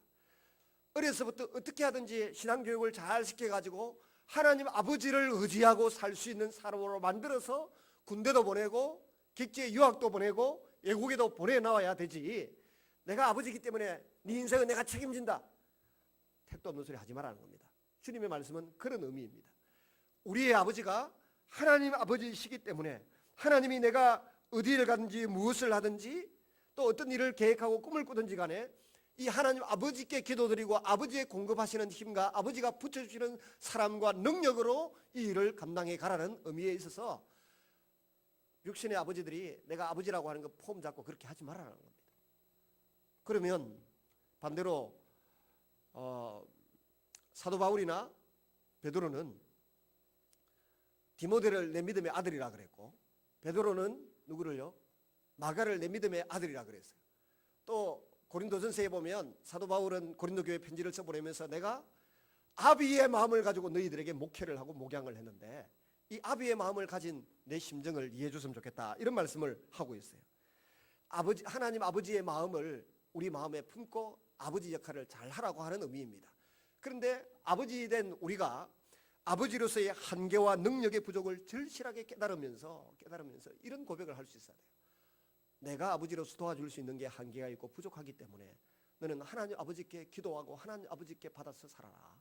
어려서부터 어떻게 하든지 신앙교육을 잘 시켜가지고 하나님 아버지를 의지하고 살 수 있는 사람으로 만들어서 군대도 보내고 국제 유학도 보내고 외국에도 보내나와야 되지, 내가 아버지이기 때문에 네 인생은 내가 책임진다, 택도 없는 소리 하지 말라는 겁니다. 주님의 말씀은 그런 의미입니다. 우리의 아버지가 하나님 아버지이시기 때문에 하나님이 내가 어디를 가든지 무엇을 하든지 또 어떤 일을 계획하고 꿈을 꾸든지 간에 이 하나님 아버지께 기도드리고 아버지의 공급하시는 힘과 아버지가 붙여주시는 사람과 능력으로 이 일을 감당해 가라는 의미에 있어서 육신의 아버지들이 내가 아버지라고 하는 거 폼 잡고 그렇게 하지 말라는 겁니다. 그러면 반대로 사도 바울이나 베드로는 디모데를 내 믿음의 아들이라 그랬고, 베드로는 누구를요? 마가를 내 믿음의 아들이라 그랬어요. 또 고린도전서에 보면 사도 바울은 고린도 교회 편지를 써보내면서 내가 아비의 마음을 가지고 너희들에게 목회를 하고 목양을 했는데 이 아비의 마음을 가진 내 심정을 이해해 줬으면 좋겠다, 이런 말씀을 하고 있어요. 하나님 아버지의 마음을 우리 마음에 품고 아버지 역할을 잘 하라고 하는 의미입니다. 그런데 아버지 된 우리가 아버지로서의 한계와 능력의 부족을 절실하게 깨달으면서 이런 고백을 할 수 있어야 돼요. 내가 아버지로서 도와줄 수 있는 게 한계가 있고 부족하기 때문에 너는 하나님 아버지께 기도하고 하나님 아버지께 받아서 살아라.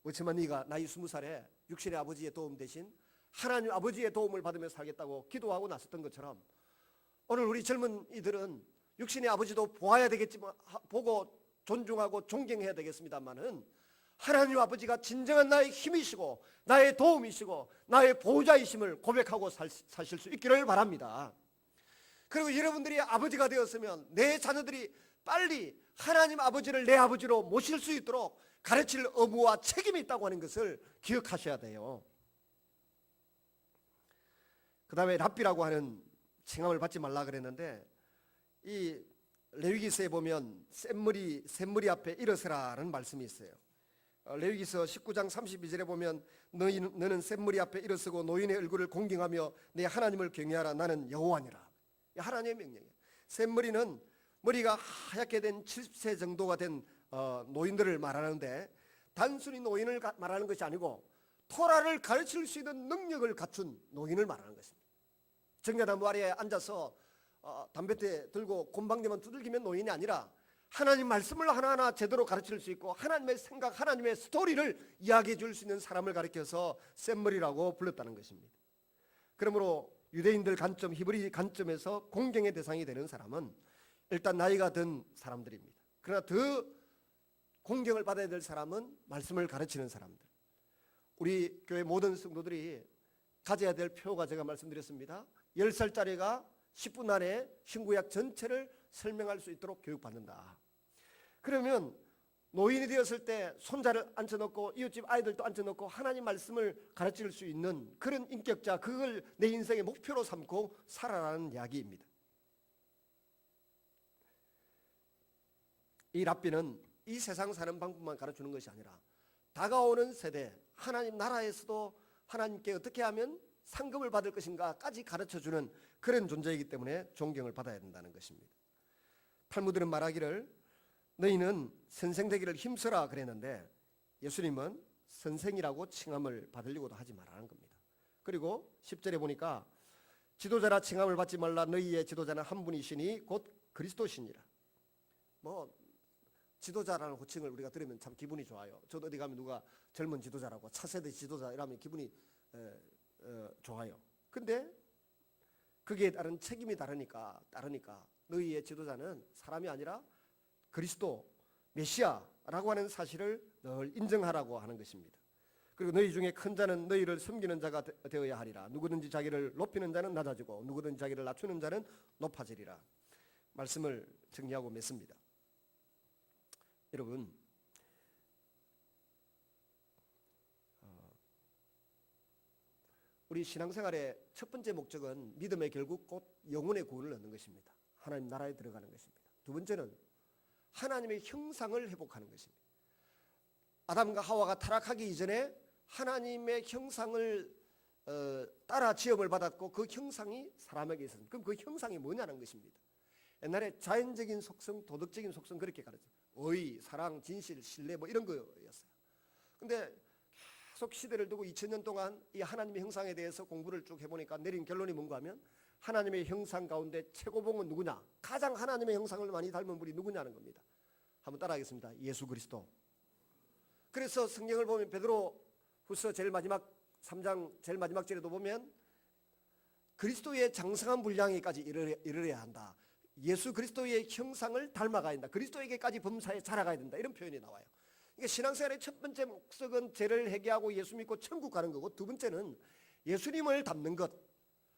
그렇지만 네가 나이 20살에 육신의 아버지의 도움 대신 하나님 아버지의 도움을 받으며 살겠다고 기도하고 나섰던 것처럼 오늘 우리 젊은 이들은 육신의 아버지도 보아야 되겠지만 보고 존중하고 존경해야 되겠습니다만은 하나님 아버지가 진정한 나의 힘이시고 나의 도움이시고 나의 보호자이심을 고백하고 사실 수 있기를 바랍니다. 그리고 여러분들이 아버지가 되었으면 내 자녀들이 빨리 하나님 아버지를 내 아버지로 모실 수 있도록 가르칠 의무와 책임이 있다고 하는 것을 기억하셔야 돼요. 그 다음에 랍비라고 하는 칭함을 받지 말라 그랬는데 이 레위기서에 보면 샘머리 앞에 일어서라는 말씀이 있어요. 레위기서 19장 32절에 보면 너는 샘머리 앞에 일어서고 노인의 얼굴을 공경하며 내 하나님을 경외하라. 나는 여호와니라. 하나님의 명령이에요. 샘머리는 머리가 하얗게 된 70세 정도가 된 노인들을 말하는데 단순히 노인을 말하는 것이 아니고 토라를 가르칠 수 있는 능력을 갖춘 노인을 말하는 것입니다. 정자나무 아래에 앉아서 담뱃대 들고 곰방대만 두들기면 노인이 아니라 하나님 말씀을 하나하나 제대로 가르칠 수 있고 하나님의 생각, 하나님의 스토리를 이야기해 줄 수 있는 사람을 가르쳐서 샘머리라고 불렀다는 것입니다. 그러므로 유대인들 관점, 히브리 관점에서 공경의 대상이 되는 사람은 일단 나이가 든 사람들입니다. 그러나 더 공경을 받아야 될 사람은 말씀을 가르치는 사람들. 우리 교회 모든 성도들이 가져야 될 표가 제가 말씀드렸습니다. 10살짜리가 10분 안에 신구약 전체를 설명할 수 있도록 교육받는다. 그러면 노인이 되었을 때 손자를 앉혀놓고 이웃집 아이들도 앉혀놓고 하나님 말씀을 가르칠 수 있는 그런 인격자, 그걸 내 인생의 목표로 삼고 살아라는 이야기입니다. 이 랍비는 이 세상 사는 방법만 가르치는 것이 아니라 다가오는 세대, 하나님 나라에서도 하나님께 어떻게 하면 상급을 받을 것인가까지 가르쳐주는 그런 존재이기 때문에 존경을 받아야 된다는 것입니다. 탈무드는 말하기를 너희는 선생 되기를 힘써라 그랬는데 예수님은 선생이라고 칭함을 받으려고도 하지 말라는 겁니다. 그리고 10절에 보니까 지도자라 칭함을 받지 말라. 너희의 지도자는 한 분이시니 곧 그리스도시니라. 지도자라는 호칭을 우리가 들으면 참 기분이 좋아요. 저도 어디 가면 누가 젊은 지도자라고 차세대 지도자 이러면 기분이 좋아요. 근데 거기에 따른 책임이 따르니까 너희의 지도자는 사람이 아니라 그리스도 메시아라고 하는 사실을 늘 인정하라고 하는 것입니다. 그리고 너희 중에 큰 자는 너희를 섬기는 자가 되어야 하리라. 누구든지 자기를 높이는 자는 낮아지고 누구든지 자기를 낮추는 자는 높아지리라. 말씀을 정리하고 맺습니다. 여러분, 우리 신앙생활의 첫 번째 목적은 믿음의 결국 곧 영혼의 구원을 얻는 것입니다. 하나님 나라에 들어가는 것입니다. 두 번째는 하나님의 형상을 회복하는 것입니다. 아담과 하와가 타락하기 이전에 하나님의 형상을 따라 지음을 받았고 그 형상이 사람에게 있었습니다. 그럼 그 형상이 뭐냐는 것입니다. 옛날에 자연적인 속성, 도덕적인 속성 그렇게 가르쳐요. 의, 사랑, 진실, 신뢰 이런 거였어요. 근데 계속 시대를 두고 2000년 동안 이 하나님의 형상에 대해서 공부를 쭉 해보니까 내린 결론이 뭔가 하면 하나님의 형상 가운데 최고봉은 누구냐? 가장 하나님의 형상을 많이 닮은 분이 누구냐는 겁니다. 한번 따라하겠습니다. 예수 그리스도. 그래서 성경을 보면 베드로후서 제일 마지막 3장 제일 마지막 절에도 보면 그리스도의 장성한 분량에까지 이르러야 한다. 예수 그리스도의 형상을 닮아가야 된다. 그리스도에게까지 범사에 자라가야 된다. 이런 표현이 나와요. 그러니까 신앙생활의 첫 번째 목적은 죄를 회개하고 예수 믿고 천국 가는 거고 두 번째는 예수님을 닮는 것,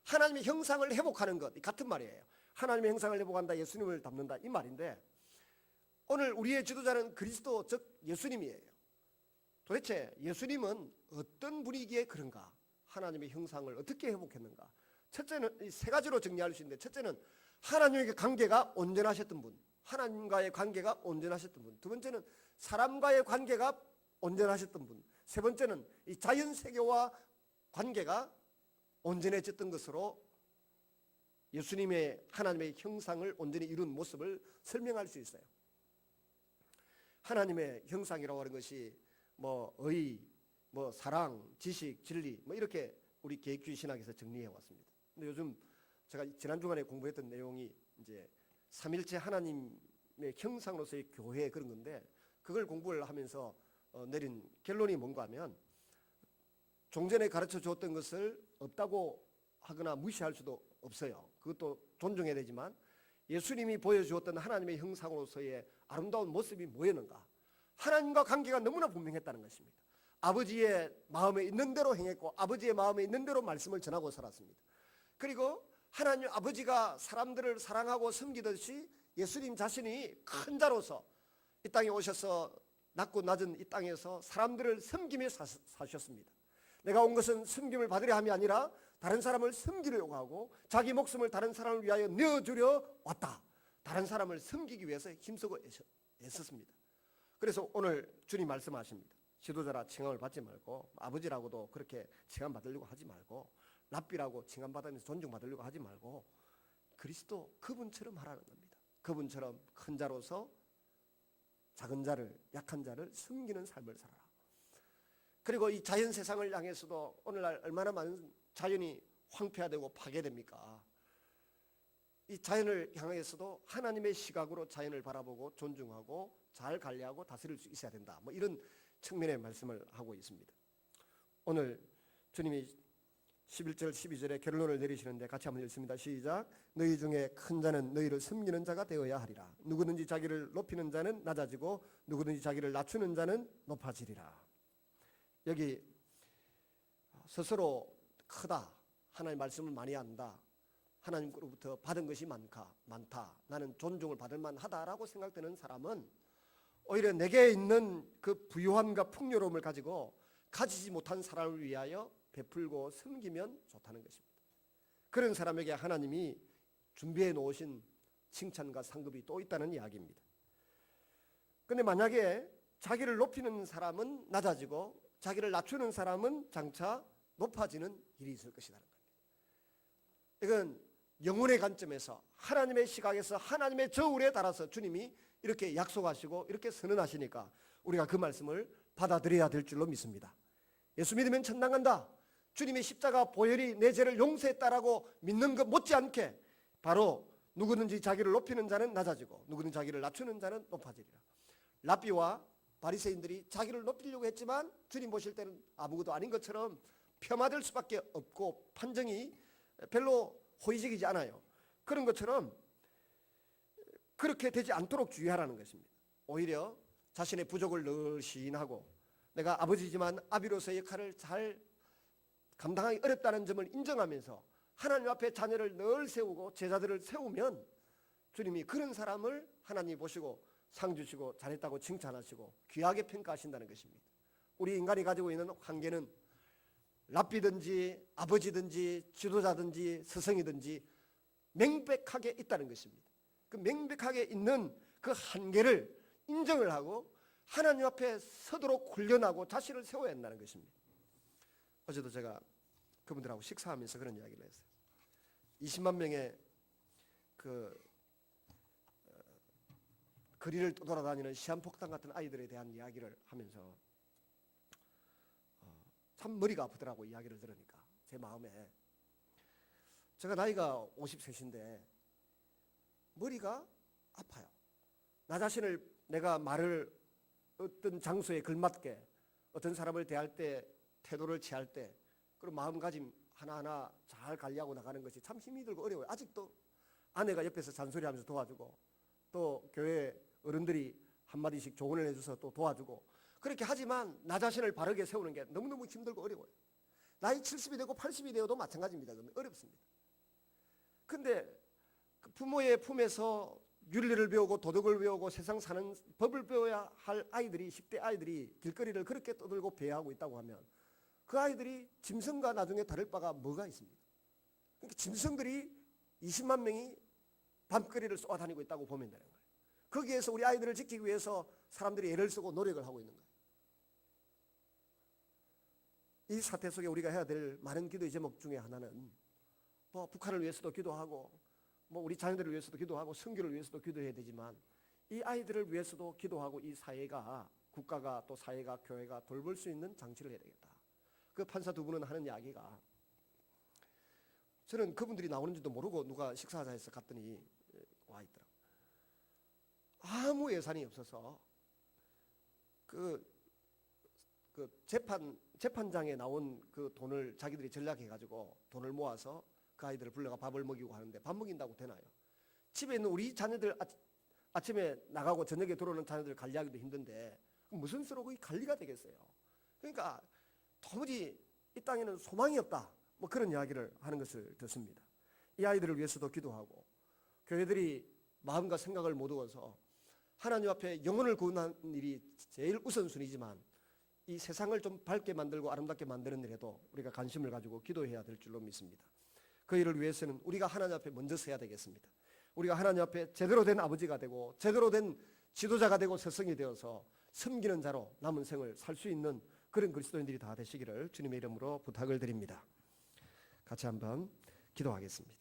하나님의 형상을 회복하는 것, 같은 말이에요. 하나님의 형상을 회복한다, 예수님을 닮는다 이 말인데 오늘 우리의 지도자는 그리스도 즉 예수님이에요. 도대체 예수님은 어떤 분이기에 그런가? 하나님의 형상을 어떻게 회복했는가? 첫째는 세 가지로 정리할 수 있는데 첫째는 하나님의 관계가 온전하셨던 분, 하나님과의 관계가 온전하셨던 분. 두 번째는 사람과의 관계가 온전하셨던 분. 세 번째는 이 자연 세계와 관계가 온전해졌던 것으로 예수님의 하나님의 형상을 온전히 이룬 모습을 설명할 수 있어요. 하나님의 형상이라고 하는 것이 뭐 의, 뭐 사랑, 지식, 진리 뭐 이렇게 우리 계획주의 신학에서 정리해 왔습니다. 근데 요즘 제가 지난 주간에 공부했던 내용이 이제 삼일체 하나님의 형상으로서의 교회 그런 건데 그걸 공부를 하면서 내린 결론이 뭔가 하면 종전에 가르쳐 주었던 것을 없다고 하거나 무시할 수도 없어요. 그것도 존중해야 되지만 예수님이 보여주었던 하나님의 형상으로서의 아름다운 모습이 뭐였는가? 하나님과 관계가 너무나 분명했다는 것입니다. 아버지의 마음에 있는 대로 행했고 아버지의 마음에 있는 대로 말씀을 전하고 살았습니다. 그리고 하나님 아버지가 사람들을 사랑하고 섬기듯이 예수님 자신이 큰 자로서 이 땅에 오셔서 낮고 낮은 이 땅에서 사람들을 섬기며 사셨습니다. 내가 온 것은 섬김을 받으려 함이 아니라 다른 사람을 섬기려고 하고 자기 목숨을 다른 사람을 위하여 내어주려 왔다. 다른 사람을 섬기기 위해서 힘쓰고 애썼습니다. 그래서 오늘 주님 말씀하십니다. 지도자라 칭함을 받지 말고 아버지라고도 그렇게 칭함 받으려고 하지 말고 랍비라고 칭함 받으면서 존중받으려고 하지 말고 그리스도 그분처럼 하라는 겁니다. 그분처럼 큰 자로서 작은 자를 약한 자를 섬기는 삶을 살아라. 그리고 이 자연 세상을 향해서도 오늘날 얼마나 많은 자연이 황폐화되고 파괴됩니까? 이 자연을 향해서도 하나님의 시각으로 자연을 바라보고 존중하고 잘 관리하고 다스릴 수 있어야 된다. 뭐 이런 측면의 말씀을 하고 있습니다. 오늘 주님이 11절 12절에 결론을 내리시는데 같이 한번 읽습니다. 시작. 너희 중에 큰 자는 너희를 섬기는 자가 되어야 하리라. 누구든지 자기를 높이는 자는 낮아지고 누구든지 자기를 낮추는 자는 높아지리라. 여기 스스로 크다, 하나님의 말씀을 많이 한다, 하나님으로부터 받은 것이 많다, 나는 존중을 받을 만하다라고 생각되는 사람은 오히려 내게 있는 그 부유함과 풍요로움을 가지고 가지지 못한 사람을 위하여 베풀고 섬기면 좋다는 것입니다. 그런 사람에게 하나님이 준비해 놓으신 칭찬과 상급이 또 있다는 이야기입니다. 그런데 만약에 자기를 높이는 사람은 낮아지고 자기를 낮추는 사람은 장차 높아지는 일이 있을 것이라는 겁니다. 이건 영혼의 관점에서 하나님의 시각에서 하나님의 저울에 따라서 주님이 이렇게 약속하시고 이렇게 선언하시니까 우리가 그 말씀을 받아들여야 될 줄로 믿습니다. 예수 믿으면 천당 간다. 주님의 십자가 보혈이 내 죄를 용서했다라고 믿는 것 못지않게 바로 누구든지 자기를 높이는 자는 낮아지고 누구든지 자기를 낮추는 자는 높아지리라. 랍비와 바리새인들이 자기를 높이려고 했지만 주님 보실 때는 아무것도 아닌 것처럼 폄하될 수밖에 없고 판정이 별로 호의적이지 않아요. 그런 것처럼 그렇게 되지 않도록 주의하라는 것입니다. 오히려 자신의 부족을 늘 시인하고 내가 아버지지만 아비로서의 역할을 잘 감당하기 어렵다는 점을 인정하면서 하나님 앞에 자녀를 늘 세우고 제자들을 세우면 주님이 그런 사람을 하나님이 보시고 상 주시고 잘했다고 칭찬하시고 귀하게 평가하신다는 것입니다. 우리 인간이 가지고 있는 한계는 랍비든지 아버지든지 지도자든지 스승이든지 명백하게 있다는 것입니다. 그 명백하게 있는 그 한계를 인정을 하고 하나님 앞에 서도록 훈련하고 자신을 세워야 한다는 것입니다. 어제도 제가 그분들하고 식사하면서 그런 이야기를 했어요. 20만 명의 거리를 돌아다니는 시한폭탄 같은 아이들에 대한 이야기를 하면서 참 머리가 아프더라고. 이야기를 들으니까 제 마음에. 제가 나이가 53인데 머리가 아파요. 나 자신을 내가 말을 어떤 장소에 걸맞게 어떤 사람을 대할 때 태도를 취할 때 그런 마음가짐 하나하나 잘 관리하고 나가는 것이 참 힘이 들고 어려워요. 아직도 아내가 옆에서 잔소리하면서 도와주고 또 교회 어른들이 한마디씩 조언을 해줘서 또 도와주고 그렇게 하지만 나 자신을 바르게 세우는 게 너무너무 힘들고 어려워요. 나이 70이 되고 80이 되어도 마찬가지입니다. 어렵습니다. 근데 그 부모의 품에서 윤리를 배우고 도덕을 배우고 세상 사는 법을 배워야 할 아이들이 10대 아이들이 길거리를 그렇게 떠들고 배회하고 있다고 하면 그 아이들이 짐승과 나중에 다를 바가 뭐가 있습니까? 그러니까 짐승들이 20만 명이 밤거리를 쏘아다니고 있다고 보면 되는 거예요. 거기에서 우리 아이들을 지키기 위해서 사람들이 애를 쓰고 노력을 하고 있는 거예요. 이 사태 속에 우리가 해야 될 많은 기도의 제목 중에 하나는 뭐 북한을 위해서도 기도하고 뭐 우리 자녀들을 위해서도 기도하고 선교를 위해서도 기도해야 되지만 이 아이들을 위해서도 기도하고 이 사회가 국가가 또 사회가 교회가 돌볼 수 있는 장치를 해야 되겠다. 그 판사 두 분은 하는 이야기가, 저는 그분들이 나오는지도 모르고 누가 식사하자 해서 갔더니 와 있더라고요. 아무 예산이 없어서 그 재판장에 나온 그 돈을 자기들이 전략해가지고 돈을 모아서 그 아이들을 불러가 밥을 먹이고 하는데, 밥 먹인다고 되나요? 집에 있는 우리 자녀들 아침에 나가고 저녁에 들어오는 자녀들 관리하기도 힘든데 무슨 수로 그게 관리가 되겠어요? 그러니까 도무지 이 땅에는 소망이 없다, 뭐 그런 이야기를 하는 것을 듣습니다. 이 아이들을 위해서도 기도하고, 교회들이 마음과 생각을 모두어서 하나님 앞에 영혼을 구원하는 일이 제일 우선순위지만 이 세상을 좀 밝게 만들고 아름답게 만드는 일에도 우리가 관심을 가지고 기도해야 될 줄로 믿습니다. 그 일을 위해서는 우리가 하나님 앞에 먼저 서야 되겠습니다. 우리가 하나님 앞에 제대로 된 아버지가 되고 제대로 된 지도자가 되고 스승이 되어서 섬기는 자로 남은 생을 살 수 있는 그런 그리스도인들이 다 되시기를 주님의 이름으로 부탁을 드립니다. 같이 한번 기도하겠습니다.